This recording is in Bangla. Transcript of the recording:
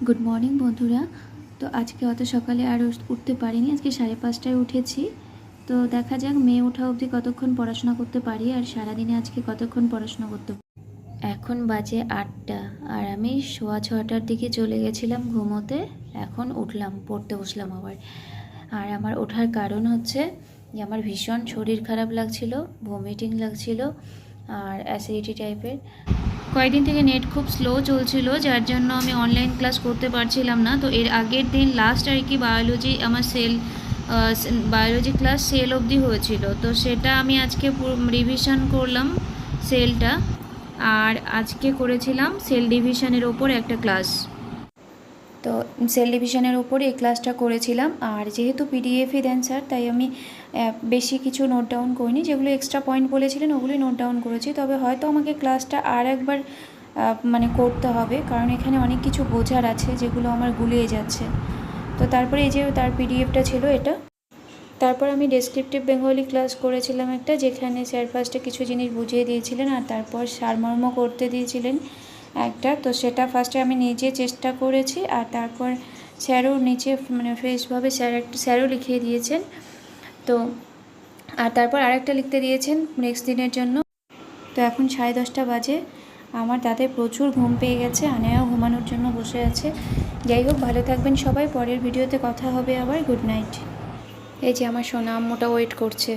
গুড মর্নিং বন্ধুরা। তো আজকে অত সকালে আর উঠতে পারিনি, আজকে 5:30টায় উঠেছি। তো দেখা যাক মেয়ে ওঠা অবধি কতক্ষণ পড়াশোনা করতে পারি আর সারাদিনে আজকে কতক্ষণ পড়াশোনা করতে পারি। এখন বাজে 8টা আর আমি 6:15টার দিকে চলে গেছিলাম ঘুমোতে। এখন উঠলাম, পড়তে বসলাম আবার। আর আমার ওঠার কারণ হচ্ছে যে আমার ভীষণ শরীর খারাপ লাগছিল, ভমিটিং লাগছিল আর অ্যাসিডিটি টাইপের। কয়েকদিন থেকে নেট খুব স্লো চলছিল, যার জন্য আমি অনলাইন ক্লাস করতে পারছিলাম না। তো এর আগের দিন লাস্ট আর কি বায়োলজি আমার বায়োলজি ক্লাস সেল অবধি হয়েছিল, তো সেটা আমি আজকে রিভিশন করলাম সেলটা। আর আজকে করেছিলাম সেল ডিভিশনের ওপর একটা ক্লাস। তো সেল ডিভিশনের উপর এই ক্লাসটা করেছিলাম। আর যেহেতু পিডিএফই দেন স্যার, তাই আমি বেশি কিছু নোট ডাউন করিনি, যেগুলো এক্সট্রা পয়েন্ট বলেছিলেন ওগুলোই নোট ডাউন করেছি। তবে হয়তো আমাকে ক্লাসটা আর একবার করতে হবে, কারণ এখানে অনেক কিছু বোঝার আছে যেগুলো আমার গুলিয়ে যাচ্ছে। তো তারপরে এই যে তার পিডিএফটা ছিল এটা। তারপর আমি ডেসক্রিপটিভ বেঙ্গলি ক্লাস করেছিলাম একটা, যেখানে স্যার ফার্স্টে কিছু জিনিস বুঝিয়ে দিয়েছিলেন আর তারপর সারমর্ম করতে দিয়েছিলেন একটা। তো সেটা ফার্স্টে আমি নিজে চেষ্টা করেছি আর তারপর স্যারও নিচে ফ্রেশভাবে স্যারও লিখিয়ে দিয়েছেন। তো আর তারপর আরেকটা লিখতে দিয়েছেন নেক্সট দিনের জন্য। তো এখন 10:30 বাজে, আমার তাতে প্রচুর ঘুম পেয়ে গেছে, আনেও ঘুমানোর জন্য বসে আছে। যাই হোক, ভালো থাকবেন সবাই, পরের ভিডিওতে কথা হবে আবার। Good night. এই যে আমার সোনা আম্মুটা ওয়েট করছে।